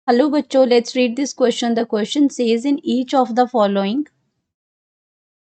Hello बच्चों, let's read this question. The question says in each of the following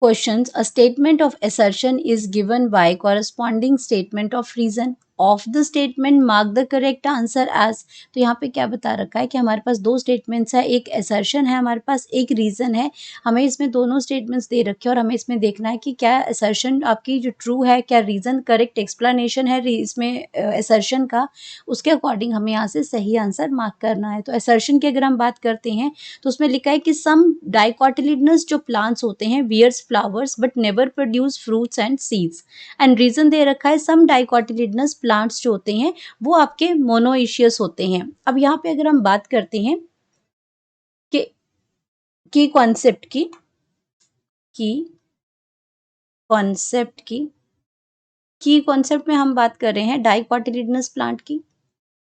questions, a statement of assertion is given by corresponding statement of reason. Of the statement, mark the correct answer as. तो यहाँ पे क्या बता रखा है कि हमारे पास दो स्टेटमेंट्स है, एक assertion है, हमारे पास एक रीजन है. हमें इसमें दोनों स्टेटमेंट्स दे रखे हैं और हमें इसमें देखना है कि क्या assertion आपकी जो ट्रू है, क्या रीजन करेक्ट एक्सप्लेनेशन है इसमें assertion का, उसके अकॉर्डिंग हमें यहाँ से सही आंसर मार्क करना है. तो assertion की अगर हम बात करते हैं तो उसमें लिखा है कि सम डाइकोटिलिडनस जो प्लांट्स होते हैं bears flowers but never produce fruits and seeds. And reason दे रखा है सम डाइकोटिलिडनस प्लांट्स जो होते हैं वो आपके मोनोइशियस होते हैं. अब यहाँ पे अगर हम बात करते हैं कि कॉन्सेप्ट की कॉन्सेप्ट में हम बात कर रहे हैं डाइकोटिलिडनस प्लांट की,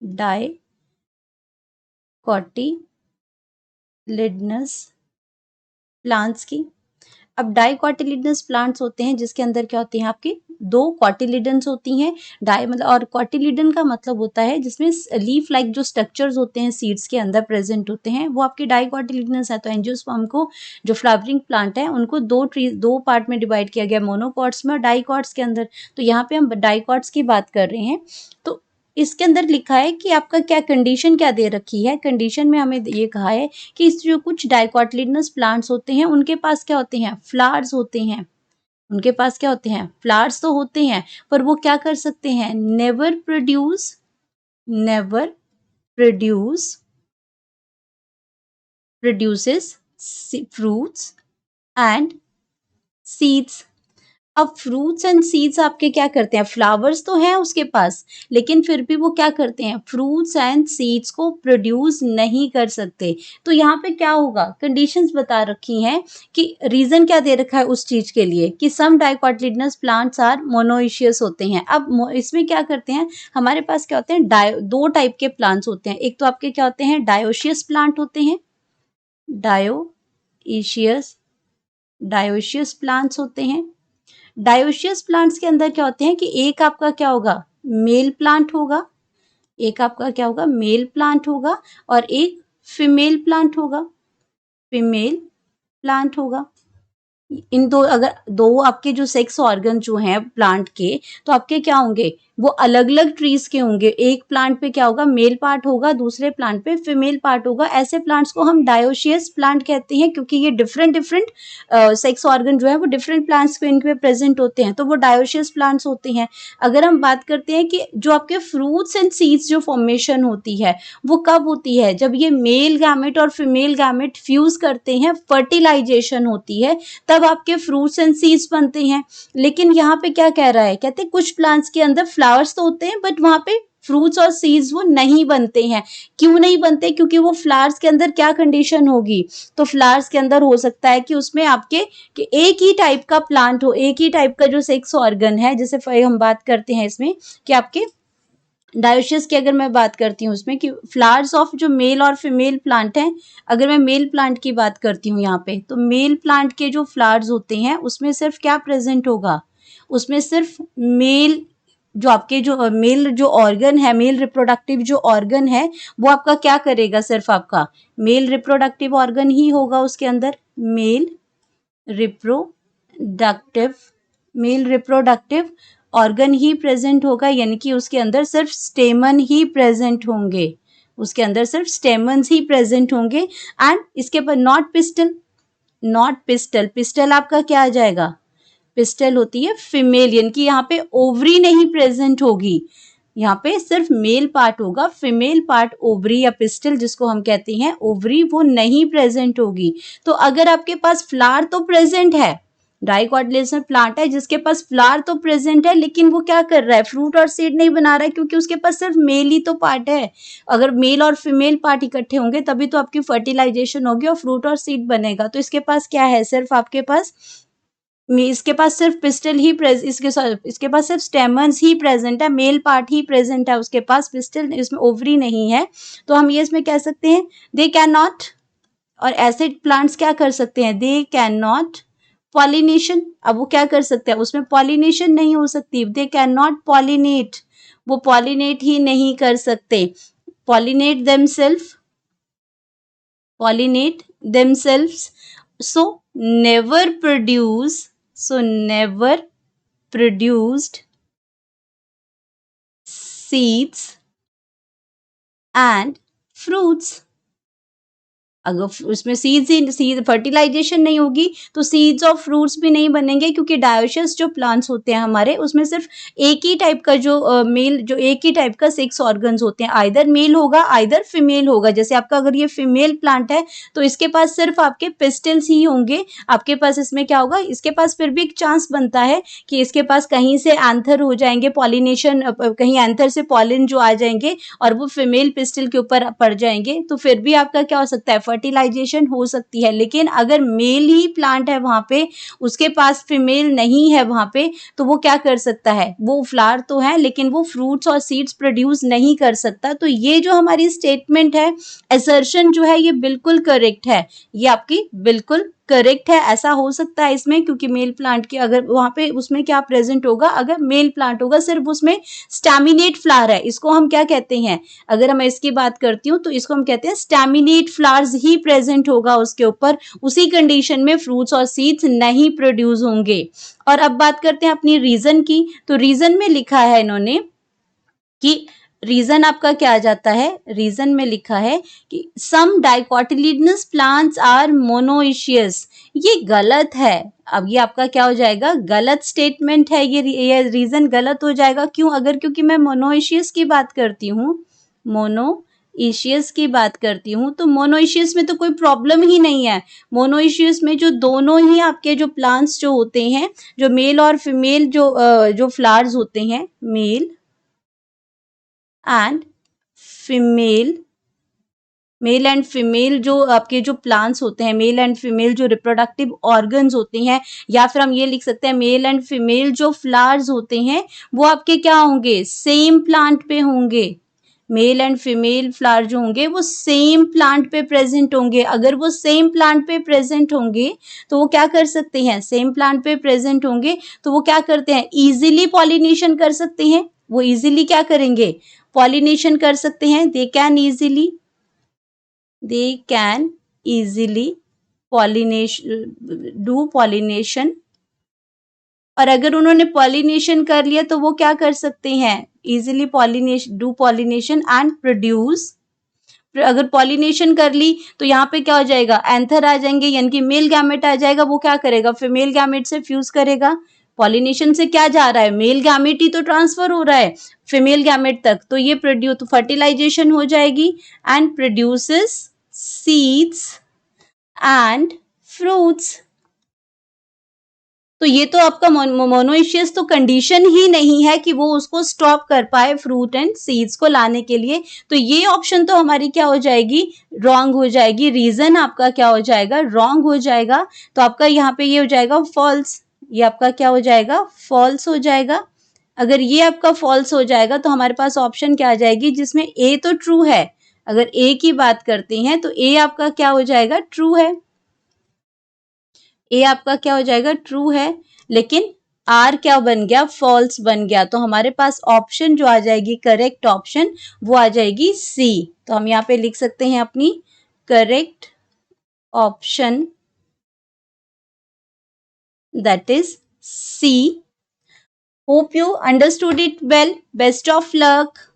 डाइकोटिलिडनस प्लांट्स की. अब डाइकोटिलिडनस प्लांट्स होते हैं जिसके अंदर क्या होते हैं आपके दो कॉटिलिडन्स होती हैं. डाई मतलब और कॉटिलिडन का मतलब होता है जिसमें लीफ लाइक जो स्ट्रक्चर्स होते हैं सीड्स के अंदर प्रेजेंट होते हैं वो आपके डाइकोटिलिडनस है. तो एंजियोस्पर्म को जो फ्लावरिंग प्लांट है उनको दो पार्ट में डिवाइड किया गया, मोनोकॉट्स में और डाइकॉट्स के अंदर. तो यहाँ पे हम डाइकॉट्स की बात कर रहे हैं. तो इसके अंदर लिखा है कि आपका क्या कंडीशन क्या दे रखी है. कंडीशन में हमें ये कहा है कि इस जो कुछ डाइकोटिलिडनस प्लांट्स होते हैं उनके पास क्या होते हैं, फ्लावर्स होते हैं. उनके पास क्या होते हैं, फ्लावर्स तो होते हैं, पर वो क्या कर सकते हैं, never produces fruits and seeds. अब फ्रूट्स एंड सीड्स आपके क्या करते हैं, फ्लावर्स तो हैं उसके पास लेकिन फिर भी वो क्या करते हैं, फ्रूट्स एंड सीड्स को प्रोड्यूस नहीं कर सकते. तो यहाँ पे क्या होगा, कंडीशंस बता रखी हैं कि रीजन क्या दे रखा है उस चीज के लिए कि सम डाइकोटिलिडनस प्लांट्स आर मोनोइशियस होते हैं. अब इसमें क्या करते हैं, हमारे पास क्या होते हैं, दो टाइप के प्लांट्स होते हैं. एक तो आपके क्या होते हैं, डायोशियस प्लांट होते हैं, डायोशियस प्लांट्स होते हैं. डायोशियस प्लांट्स के अंदर क्या होते हैं कि एक आपका क्या होगा, मेल प्लांट होगा, एक आपका क्या होगा, मेल प्लांट होगा और एक फीमेल प्लांट होगा. इन दो अगर दो आपके जो सेक्स ऑर्गन जो हैं प्लांट के, तो आपके क्या होंगे, वो अलग अलग ट्रीज के होंगे. एक प्लांट पे क्या होगा, मेल पार्ट होगा, दूसरे प्लांट पे फीमेल पार्ट होगा. ऐसे प्लांट्स को हम डायोशियस प्लांट कहते हैं क्योंकि ये डिफरेंट सेक्स ऑर्गन जो है वो डिफरेंट प्लांट्स पे इनके प्रेजेंट होते हैं, तो वो डायोशियस प्लांट्स होते हैं. अगर हम बात करते हैं कि जो आपके फ्रूट्स एंड सीड्स जो फॉर्मेशन होती है वो कब होती है, जब ये मेल गैमेट और फीमेल गैमेट फ्यूज करते हैं, फर्टिलाइजेशन होती है, तब आपके फ्रूट्स एंड सीड्स बनते हैं. लेकिन यहाँ पे क्या कह रहा है, कहते हैं कुछ प्लांट्स के अंदर फ्लावर्स तो होते हैं बट वहां पे फ्रूट्स और सीड्स वो नहीं बनते हैं. क्यों नहीं बनते, क्योंकि वो फ्लावर्स के अंदर क्या कंडीशन होगी, तो फ्लावर्स के अंदर हो सकता है कि उसमें आपके कि एक ही टाइप का प्लांट हो, एक ही टाइप का जो सेक्स ऑर्गन है. जैसे हम बात करते हैं इसमें कि आपके डायोशियस की अगर मैं बात करती हूँ उसमें कि फ्लावर्स ऑफ जो मेल और फीमेल प्लांट हैं, अगर मैं मेल प्लांट की बात करती हूँ यहाँ पे, तो मेल प्लांट के जो फ्लावर्स होते हैं उसमें सिर्फ क्या प्रेजेंट होगा, उसमें सिर्फ मेल जो आपके जो मेल जो ऑर्गन है, मेल रिप्रोडक्टिव जो ऑर्गन है वो आपका क्या करेगा, सिर्फ आपका मेल रिप्रोडक्टिव ऑर्गन ही होगा उसके अंदर. रिप्रोडक्टिव मेल रिप्रोडक्टिव ऑर्गन ही प्रेजेंट होगा, यानी कि उसके अंदर सिर्फ स्टेमन ही प्रेजेंट होंगे, उसके अंदर सिर्फ स्टेमन्स ही प्रेजेंट होंगे. एंड इसके पर नॉट पिस्टल आपका क्या आ जाएगा, पिस्टल होती है फीमेल, यानी कि यहाँ पे ओवरी नहीं प्रेजेंट होगी, यहाँ पे सिर्फ मेल पार्ट होगा, फीमेल पार्ट ओवरी या पिस्टल जिसको हम कहते हैं ओवरी वो नहीं प्रेजेंट होगी. तो अगर आपके पास फ्लावर तो प्रेजेंट है, डाइकोटिलिडनस प्लांट है जिसके पास फ्लावर तो प्रेजेंट है लेकिन वो क्या कर रहा है, फ्रूट और सीड नहीं बना रहा है क्योंकि उसके पास सिर्फ मेल ही तो पार्ट है. अगर मेल और फीमेल पार्ट इकट्ठे होंगे तभी तो आपकी फर्टिलाइजेशन होगी और फ्रूट और सीड बनेगा. तो इसके पास क्या है, सिर्फ आपके पास इसके पास सिर्फ पिस्टल ही इसके पास सिर्फ स्टेमन्स ही प्रेजेंट है, मेल पार्ट ही प्रेजेंट है उसके पास, पिस्टल इसमें ओवरी नहीं है. तो हम ये इसमें कह सकते हैं दे कैन नॉट, और ऐसे प्लांट्स क्या कर सकते हैं, दे कैन नॉट पॉलिनेशन. अब वो क्या कर सकते हैं, उसमें पॉलिनेशन नहीं हो सकती, दे कैन नॉट पॉलिनेट, वो पॉलिनेट ही नहीं कर सकते, pollinate themselves pollinate themselves. So never produce, so never produced seeds and fruits. अगर उसमें सीड फर्टिलाइजेशन नहीं होगी तो सीड्स और फ्रूट्स भी नहीं बनेंगे, क्योंकि डायोशियस जो प्लांट्स होते हैं हमारे, उसमें सिर्फ एक ही टाइप का जो मेल, जो एक ही टाइप का 6 ऑर्गन्स होते हैं, आइदर मेल होगा आइदर फीमेल होगा। जैसे आपका अगर ये फीमेल प्लांट है तो इसके पास सिर्फ आपके पिस्टल्स ही होंगे, आपके पास इसमें क्या होगा, इसके पास फिर भी एक चांस बनता है कि इसके पास कहीं से एंथर हो जाएंगे, पॉलिनेशन, कहीं एंथर से पॉलिन जो आ जाएंगे और वो फीमेल पिस्टल के ऊपर पड़ जाएंगे, तो फिर भी आपका क्या हो सकता है, फर्टिलाइजेशन हो सकती है। लेकिन अगर मेल ही प्लांट है वहां पे, उसके पास फीमेल नहीं है वहां पे, तो वो क्या कर सकता है, वो फ्लावर तो है लेकिन वो फ्रूट्स और सीड्स प्रोड्यूस नहीं कर सकता। तो ये जो हमारी स्टेटमेंट है, असर्शन जो है, ये बिल्कुल करेक्ट है, ये आपकी बिल्कुल करेक्ट है। ऐसा हो सकता है इसमें, क्योंकि मेल प्लांट के अगर वहां पे उसमें क्या प्रेजेंट होगा, अगर मेल प्लांट होगा सिर्फ उसमें स्टैमिनेट फ्लावर है, इसको हम क्या कहते हैं, अगर मैं इसकी बात करती हूँ तो इसको हम कहते हैं स्टैमिनेट फ्लावर्स ही प्रेजेंट होगा उसके ऊपर, उसी कंडीशन में फ्रूट्स और सीड्स नहीं प्रोड्यूस होंगे। और अब बात करते हैं अपनी रीजन की। तो रीजन में लिखा है इन्होंने कि रीजन आपका क्या आ जाता है, रीजन में लिखा है कि सम डाइकोटिलिडनस प्लांट्स आर मोनोइशियस। ये गलत है। अब ये आपका क्या हो जाएगा, गलत स्टेटमेंट है, ये रीजन गलत हो जाएगा। क्यों, अगर क्योंकि मैं मोनोइशियस की बात करती हूँ, मोनोइशियस की बात करती हूँ, तो मोनोइशियस में तो कोई प्रॉब्लम ही नहीं है। मोनोइशियस में जो दोनों ही आपके जो प्लांट्स जो होते हैं, जो मेल और फीमेल जो फ्लावर्स होते हैं, male and female, male and female जो आपके जो प्लांट्स होते हैं, मेल एंड फीमेल जो रिप्रोडक्टिव ऑर्गन्स होते हैं, या फिर हम ये लिख सकते हैं मेल एंड फीमेल जो फ्लावर्स होते हैं, वो आपके क्या होंगे, सेम प्लांट पे होंगे। मेल एंड फीमेल फ्लावर जो होंगे वो सेम प्लांट पे प्रेजेंट होंगे। अगर वो सेम प्लांट पे प्रेजेंट होंगे तो वो क्या कर सकते हैं, सेम प्लांट पे प्रेजेंट होंगे तो वो क्या करते हैं, इजीली पॉलिनेशन कर सकते हैं। वो इजीली क्या करेंगे, पॉलिनेशन कर सकते हैं। they can easily do pollination। और अगर उन्होंने पॉलिनेशन कर लिया तो वो क्या कर सकते हैं, easily do pollination and produce. अगर पॉलिनेशन कर ली तो यहाँ पे क्या हो जाएगा, एंथर आ जाएंगे, यानी कि मेल गैमेट आ जाएगा, वो क्या करेगा, फीमेल गैमेट से फ्यूज करेगा। पॉलिनेशन से क्या जा रहा है, मेल गैमेट ही तो ट्रांसफर हो रहा है फीमेल गैमेट तक, तो ये प्रोड्यूस, तो फर्टिलाइजेशन हो जाएगी and produces seeds and fruits. तो ये तो आपका मोनोइशियस तो कंडीशन ही नहीं है कि वो उसको स्टॉप कर पाए फ्रूट एंड सीड्स को लाने के लिए। तो ये ऑप्शन तो हमारी क्या हो जाएगी, रॉन्ग हो जाएगी। रीजन आपका क्या हो जाएगा, रॉन्ग हो जाएगा। तो आपका यहाँ पे ये हो जाएगा फॉल्स, ये आपका क्या हो जाएगा, फॉल्स हो जाएगा। अगर ये आपका फॉल्स हो जाएगा तो हमारे पास ऑप्शन क्या आ जाएगी, जिसमें ए तो ट्रू है। अगर ए की बात करते हैं तो ए आपका क्या हो जाएगा, ट्रू है। ए आपका क्या हो जाएगा, ट्रू है। लेकिन आर क्या बन गया, फॉल्स बन गया। तो हमारे पास ऑप्शन जो आ जाएगी, करेक्ट ऑप्शन, वो आ जाएगी सी। तो हम यहाँ पे लिख सकते हैं अपनी correct option, that is C. Hope you understood it well. Best of luck.